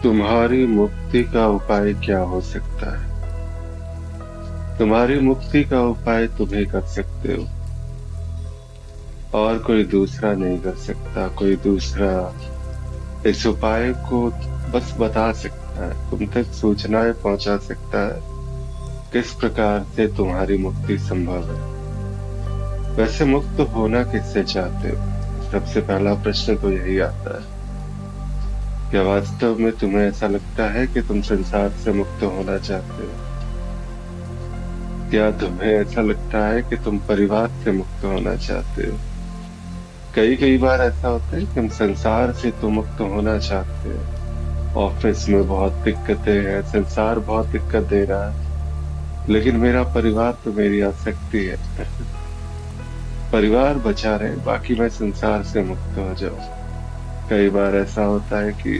तुम्हारी मुक्ति का उपाय क्या हो सकता है? तुम्हारी मुक्ति का उपाय तुम ही कर सकते हो, और कोई दूसरा नहीं कर सकता। कोई दूसरा इस उपाय को बस बता सकता है, तुम तक सूचनाएं पहुंचा सकता है किस प्रकार से तुम्हारी मुक्ति संभव है। वैसे मुक्त होना किससे चाहते हो? सबसे पहला प्रश्न तो यही आता है। क्या वास्तव में तुम्हें ऐसा लगता है कि तुम संसार से मुक्त होना चाहते हो? क्या तुम्हें ऐसा लगता है कि तुम परिवार से मुक्त होना चाहते हो? कई कई बार ऐसा होता है कि हम संसार से तो मुक्त होना चाहते हैं, ऑफिस में बहुत दिक्कतें हैं, संसार बहुत दिक्कत दे रहा है, लेकिन मेरा परिवार तो मेरी आसक्ति है। परिवार बचा रहे, बाकी मैं संसार से मुक्त हो जाऊं। कई बार ऐसा होता है कि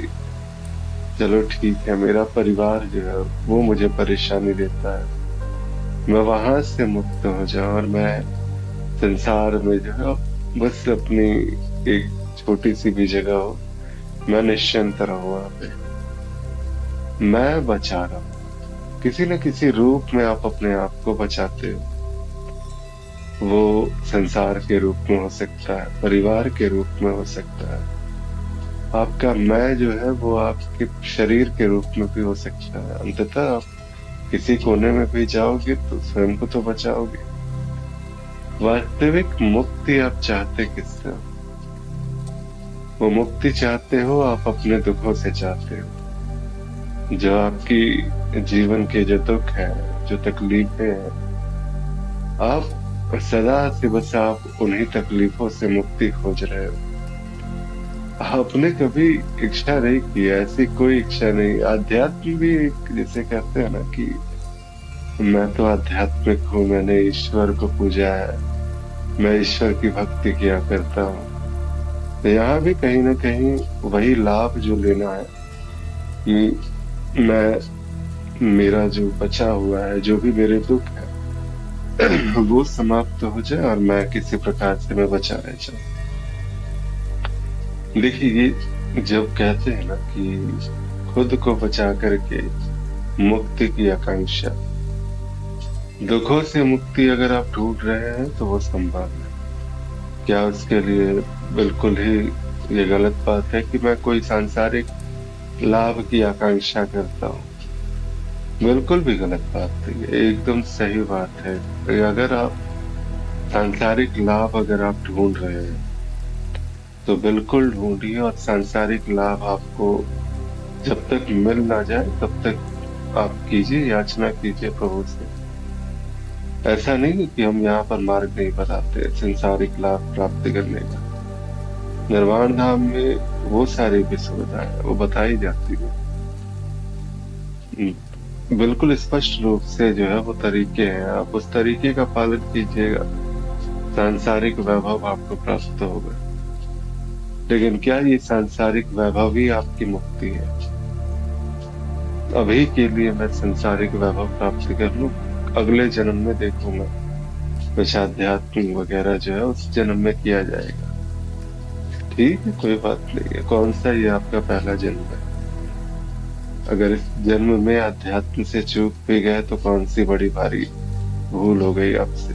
चलो ठीक है, मेरा परिवार जो है वो मुझे परेशानी देता है, मैं वहां से मुक्त हो जाऊं और मैं संसार में जो है बस अपनी एक छोटी सी भी जगह हो, मैं निश्चिंत रहूं वहां पे। मैं बचा रहा हूं, किसी न किसी रूप में आप अपने आप को बचाते हो। वो संसार के रूप में हो सकता है, परिवार के रूप में हो सकता है, आपका मैं जो है वो आपके शरीर के रूप में भी हो सकता है। अंततः आप किसी कोने में भी जाओगे तो स्वयं को तो बचाओगे। वास्तविक मुक्ति आप चाहते किससे हो? वो मुक्ति चाहते हो आप अपने दुखों से चाहते हो। जो आपकी जीवन के जो दुख है, जो तकलीफें हैं, आप सदा से बस आप उन्हीं तकलीफों से मुक्ति खोज रहे हो। आपने कभी इच्छा नहीं की, ऐसी कोई इच्छा नहीं। आध्यात्म भी एक, जैसे कहते हैं ना कि मैं तो आध्यात्मिक हूँ, मैंने ईश्वर को पूजा है, मैं ईश्वर की भक्ति किया करता हूँ। तो यहाँ भी कहीं ना कहीं वही लाभ जो लेना है कि मैं, मेरा जो बचा हुआ है, जो भी मेरे दुख है वो समाप्त हो जाए और मैं किसी प्रकार से मैं बचा रह जाऊं। देखिए, ये जब कहते हैं ना कि खुद को बचा करके मुक्ति की आकांक्षा, दुखों से मुक्ति अगर आप ढूंढ रहे हैं तो वो संभव है क्या? उसके लिए बिल्कुल ही ये गलत बात है कि मैं कोई सांसारिक लाभ की आकांक्षा करता हूँ। बिल्कुल भी गलत बात है, ये एकदम सही बात है। अगर आप सांसारिक लाभ अगर आप ढूंढ रहे हैं तो बिल्कुल ढूंढिए, और सांसारिक लाभ आपको जब तक मिल ना जाए तब तक आप कीजिए, याचना कीजिए प्रभु से। ऐसा नहीं कि हम यहाँ पर मार्ग नहीं बताते सांसारिक लाभ प्राप्त करने का। निर्वाण धाम में वो सारी भी सुविधाएं वो बताई जाती है। बिल्कुल स्पष्ट रूप से जो है वो तरीके हैं, आप उस तरीके का पालन कीजिएगा, सांसारिक वैभव आपको प्राप्त होगा। लेकिन क्या ये सांसारिक वैभव ही आपकी मुक्ति है? अभी के लिए मैं सांसारिक वैभव प्राप्त कर लूं, अगले जन्म में देखूंगा, कुछ आध्यात्म वगैरह जो है उस जन्म में किया जाएगा। ठीक है, कोई बात नहीं है। कौन सा ये आपका पहला जन्म है? अगर इस जन्म में अध्यात्म से चूक भी गए तो कौन सी बड़ी भारी भूल हो गई आपसे।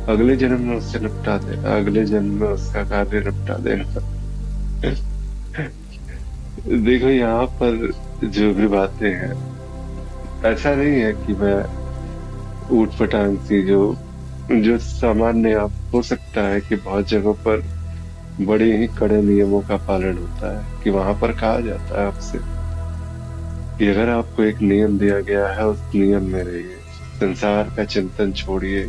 अगले जन्म में उससे निपटा देना, अगले जन्म में उसका कार्य निपटा देना। देखो, यहाँ पर जो भी बातें हैं, ऐसा नहीं है कि मैं ऊट पटांग सी जो जो सामान्य आप हो सकता है कि बहुत जगहों पर बड़े ही कड़े नियमों का पालन होता है, कि वहां पर कहा जाता है आपसे कि अगर आपको एक नियम दिया गया है उस नियम में रहिए, संसार का चिंतन छोड़िए,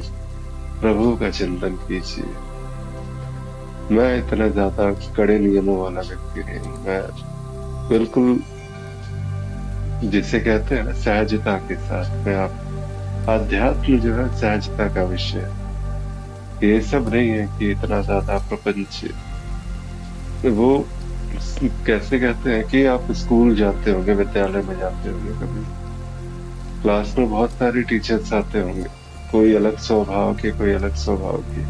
प्रभु का चिंतन कीजिए। मैं इतना ज्यादा कड़े नियमों वाला व्यक्ति नहीं, मैं बिल्कुल जिसे कहते हैं ना सहजता के साथ में आप, अध्यात्म जो है सहजता का विषय है। ये सब नहीं है कि इतना ज्यादा प्रपंच। वो कैसे कहते हैं कि आप स्कूल जाते होंगे, विद्यालय में जाते होंगे, कभी क्लास में बहुत सारे टीचर्स आते होंगे, कोई अलग स्वभाव के, कोई अलग स्वभाव की।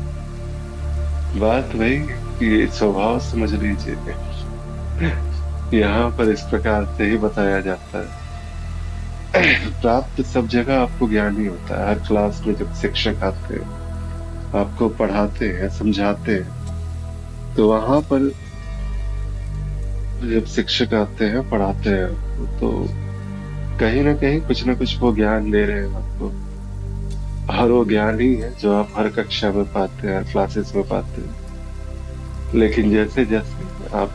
बात वही कि स्वभाव समझ लीजिए। यहाँ पर इस प्रकार से ही बताया जाता है। प्राप्त सब जगह आपको ज्ञान ही होता है। हर क्लास में जब शिक्षक आते हैं, आपको पढ़ाते हैं, समझाते हैं, तो वहां पर जब शिक्षक आते हैं, पढ़ाते हैं आपको, तो कहीं ना कुछ वो ज्ञान दे रहे हैं आपको। हर वो ज्ञान ही है जो आप हर कक्षा में पाते हैं, हर क्लासेस में पाते हैं। लेकिन जैसे जैसे आप,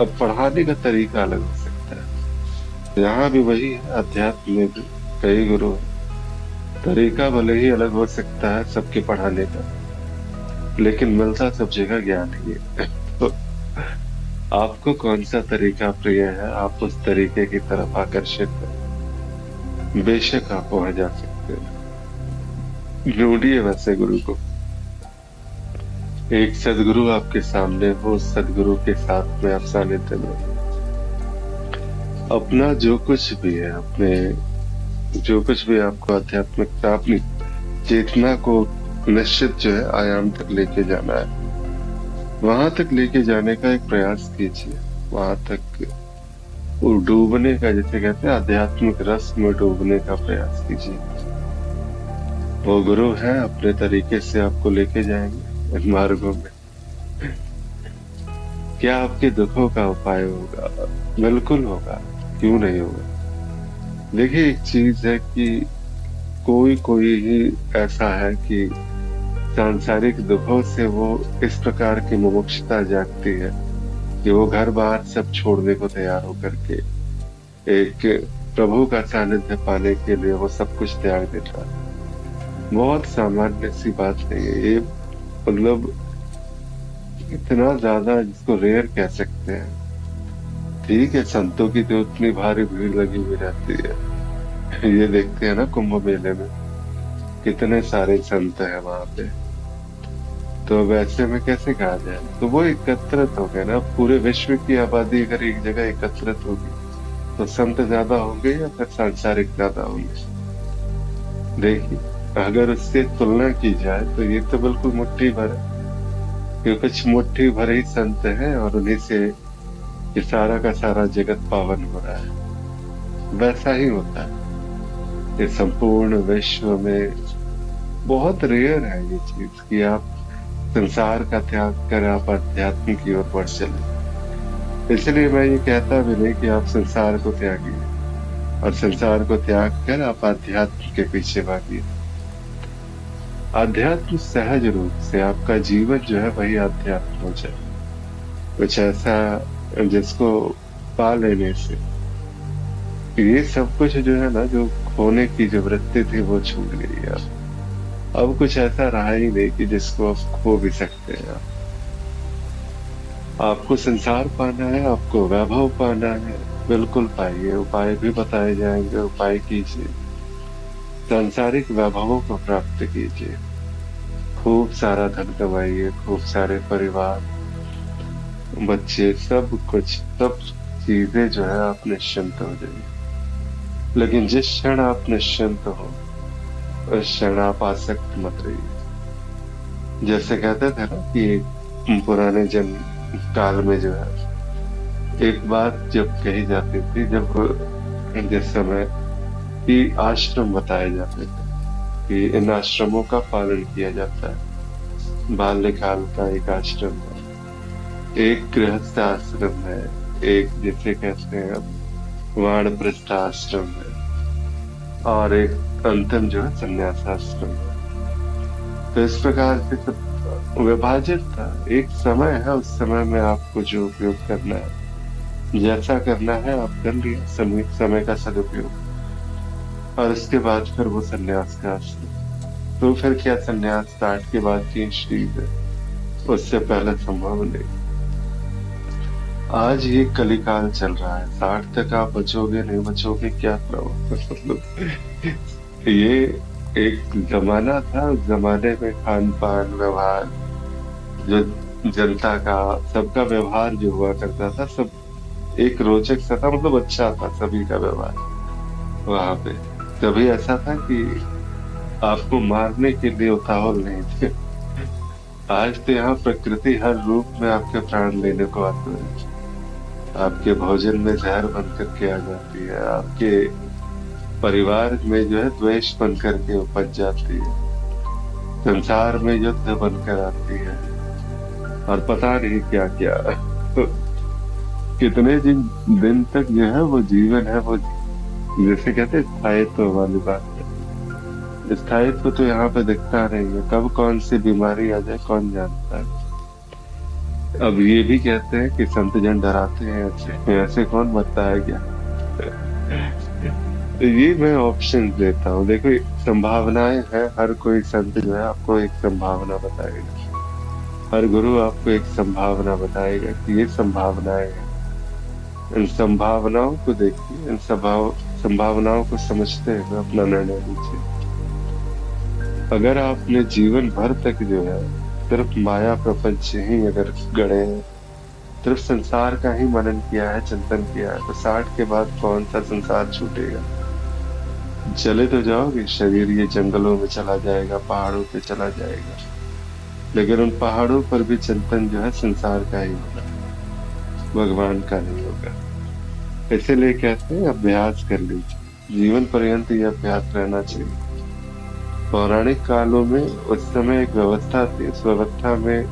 अब पढ़ाने का तरीका अलग हो सकता है। यहाँ भी वही है, अध्यात्म में भी कई गुरु हैं। तरीका भले ही अलग हो सकता है सबके पढ़ाने का, लेकिन मिलता सब जगह ज्ञान ही है। तो आपको कौन सा तरीका प्रिय है, आप उस तरीके की तरफ आकर्षित है, बेशक आप वहां जा सकते हैं। ढूंढिए वैसे गुरु को। एक सदगुरु आपके सामने हो, उस सदगुरु के साथ में आप सानिध्य में अपना जो कुछ भी है, अपने जो कुछ भी आपको आध्यात्मिकता, अपनी चेतना को निश्चित जो है आयाम तक लेके जाना है, वहां तक लेके जाने का एक प्रयास कीजिए। वहां तक वो डूबने का, जैसे कहते हैं आध्यात्मिक रस में डूबने का प्रयास कीजिए। वो गुरु है, अपने तरीके से आपको लेके जाएंगे इन मार्गों में। क्या आपके दुखों का उपाय होगा? बिल्कुल होगा, क्यों नहीं होगा। देखिए, एक चीज है कि कोई कोई ही ऐसा है कि सांसारिक दुखों से वो इस प्रकार की मुमुक्षुता जागती है कि वो घर बार सब छोड़ने को तैयार होकर के एक प्रभु का सानिध्य पाने के लिए वो सब कुछ त्याग देता है। बहुत सामान्य सी बात नहीं है ये, मतलब इतना ज्यादा जिसको रेयर कह सकते हैं। ठीक है, संतों की तो उतनी भारी भीड़ लगी हुई रहती है। ये देखते हैं ना कुंभ मेले में कितने सारे संत है वहां पे, तो वैसे में कैसे कहा जाए, तो वो एकत्रित हो गए ना। पूरे विश्व की आबादी अगर एक जगह एकत्रित होगी तो संत ज्यादा होंगे या फिर सांसारिक ज्यादा होंगे? देखिए, अगर उससे तुलना की जाए तो ये तो बिल्कुल मुट्ठी भर है, कि कुछ मुट्ठी भर ही संत हैं और उन्हीं से ये सारा का सारा जगत पावन हो रहा है। वैसा ही होता है। ये संपूर्ण विश्व में बहुत रेयर है ये चीज कि आप संसार का त्याग कर आप अध्यात्म की ओर बढ़ चले। इसलिए मैं ये कहता भी नहीं कि आप संसार को त्यागिए, और संसार को त्याग कर आप अध्यात्म के पीछे भागिए। अध्यात्म सहज रूप से आपका जीवन जो है वही अध्यात्म हो जाए। कुछ ऐसा जिसको पा लेने से ये सब कुछ जो है ना, जो खोने की जो वृत्ति थी वो छूट गई है। अब कुछ ऐसा रहा ही नहीं कि जिसको आप खो भी सकते हैं। आपको संसार पाना है, आपको वैभव पाना है, बिल्कुल पाइए। उपाय भी बताए जाएंगे, उपाय कीजिए। सांसारिक वैभवों को प्राप्त कीजिए, खूब सारा धन कमाइए, खूब सारे परिवार, बच्चे, सब कुछ, सब चीजें जो है आप निश्चिंत हो जाइए। लेकिन जिस क्षण आप निश्चिंत हो उस क्षण आप आसक्त मत रहिए। जैसे कहते थे ना कि पुराने जन काल में जो है एक बात जब कही जाती थी, जब जिस समय कि आश्रम बताए जाते थे कि इन आश्रमों का पालन किया जाता है। बाल्यकाल का एक आश्रम है, एक गृहस्थ आश्रम है, एक जिसे कहते हैं वानप्रस्थ आश्रम है, और एक अंतिम जो है संन्यास आश्रम है। तो इस प्रकार से सब विभाजित था। एक समय है, उस समय में आपको जो उपयोग करना है, जैसा करना है आप कर लिया, समय का सदुपयोग। और उसके बाद फिर वो संन्यास का आश्रम। तो फिर क्या संन्यास 60 के बाद की चीज है, उससे पहले संभव नहीं। आज ये कलिकाल चल रहा है, 60 तक आप बचोगे नहीं बचोगे क्या मतलब। ये एक जमाना था, उस जमाने में खान पान, व्यवहार, जो जनता का सबका व्यवहार जो हुआ करता था, सब एक रोचक सा था, मतलब अच्छा था सभी का व्यवहार वहां पे। कभी ऐसा था कि आपको मारने के लिए उतावल नहीं थे। आज तो यहाँ प्रकृति हर रूप में आपके प्राण लेने को आती है। आपके भोजन में जहर बन करके आ जाती है, आपके परिवार में जो है द्वेष बन करके उपज जाती है, संसार में युद्ध बनकर आती है, और पता नहीं क्या क्या। तो कितने दिन दिन तक जो है वो जीवन है, वो जैसे कहते हैं स्थायित्व वाली बात है। स्थायित्व तो यहाँ पे दिखता नहीं है, कब कौन सी बीमारी आ जाए कौन जानता है। अब ये भी कहते हैं कि संत जन डराते हैं, ऐसे ऐसे कौन मरता है क्या। तो ये मैं ऑप्शन देता हूँ, देखो संभावनाएं हैं, हर कोई संत जो है आपको एक संभावना बताएगा, हर गुरु आपको एक संभावना बताएगा कि ये संभावनाएं हैं। इन संभावनाओं को देखिए, इन संभावनाओं को समझते हुए अपना निर्णय लीजिए। अगर आपने जीवन भर तक जो है सिर्फ माया प्रपंच ही अगर गढ़े हैं, सिर्फ संसार का ही मनन किया है, चिंतन किया है, तो 60 के बाद कौन सा संसार छूटेगा। चले तो जाओगे, शरीर ये जंगलों में चला जाएगा, पहाड़ों पे चला जाएगा, लेकिन उन पहाड़ों पर भी चिंतन जो है संसार का ही होगा, भगवान का नहीं होगा। इसीलिए कहते हैं अभ्यास कर लीजिए, जीवन पर्यंत ये अभ्यास रहना चाहिए। पौराणिक कालों में उस समय एक व्यवस्था थी, उस व्यवस्था में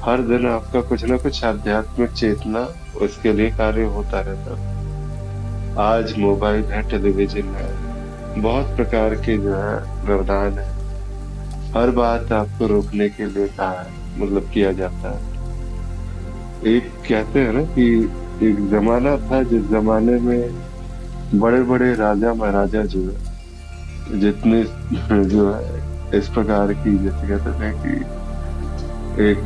हर दिन आपका कुछ ना कुछ आध्यात्मिक चेतना उसके लिए कार्य होता रहता था। आज मोबाइल है, टेलीविजन है, बहुत प्रकार के जो है व्यवधान है, हर बात आपको रोकने के लिए कहा है, मतलब किया जाता है। एक कहते हैं ना कि एक जमाना था जिस जमाने में बड़े बड़े राजा महाराजा जो है, जितने जो है इस प्रकार की, जैसे कहते थे कि एक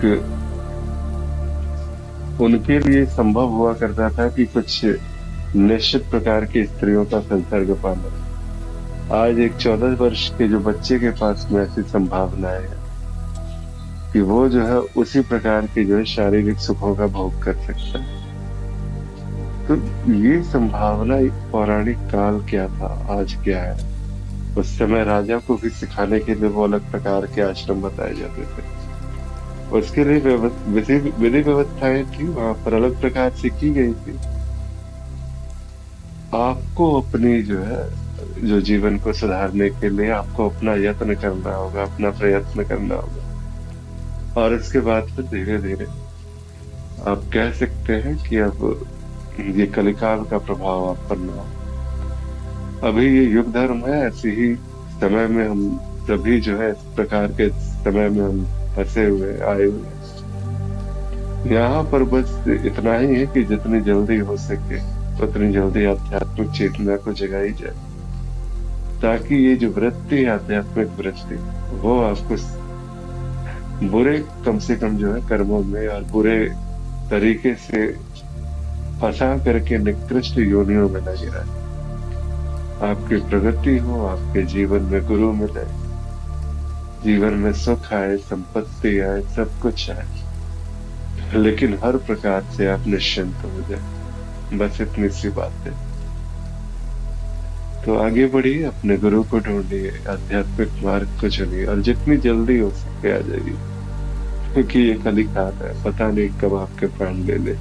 उनके लिए संभव हुआ करता था कि कुछ निश्चित प्रकार की स्त्रियों का संसर्ग पाना। आज एक 14 वर्ष के जो बच्चे के पास में ऐसी संभावनाएं है कि वो जो है उसी प्रकार के जो है शारीरिक सुखों का भोग कर सकता है। तो ये संभावना एक पौराणिक काल क्या था, आज क्या है। उस समय राजा को भी सिखाने के लिए वो अलग प्रकार के आश्रम बताए जाते थे, उसके लिए विधि व्यवस्थाएं थी, वहां पर अलग प्रकार से की गई थी। आपको अपनी जो है जो जीवन को सुधारने के लिए आपको अपना यत्न करना होगा, अपना प्रयत्न करना होगा, और इसके बाद फिर धीरे धीरे आप कह सकते हैं कि अब ये कलिकाल का प्रभाव आप पर ना हो। अभी ये युग धर्म है, ऐसे ही समय में हम सभी जो है इस प्रकार के समय में हम फंसे हुए आए हुए। यहाँ पर बस इतना ही है कि जितनी जल्दी हो सके उतनी जल्दी आध्यात्मिक चेतना को जगाई जाए, ताकि ये जो वृत्ति है आध्यात्मिक वृत्ति, वो आपको बुरे कम से कम जो है कर्मों में और बुरे तरीके से फंसा करके निकृष्ट योनियों में न गिराए। आपकी प्रगति हो, आपके जीवन में गुरु मिले, जीवन में सुख आए, संपत्ति आए, सब कुछ आए, लेकिन हर प्रकार से आप निश्चिंत हो जाए। बस इतनी सी बात है। तो आगे बढ़िए, अपने गुरु को ढूंढिए, आध्यात्मिक मार्ग को चुनिए, और जितनी जल्दी हो सके आ जाइए, क्योंकि ये कलिकाल है, पता नहीं कब आपके प्राण ले ले।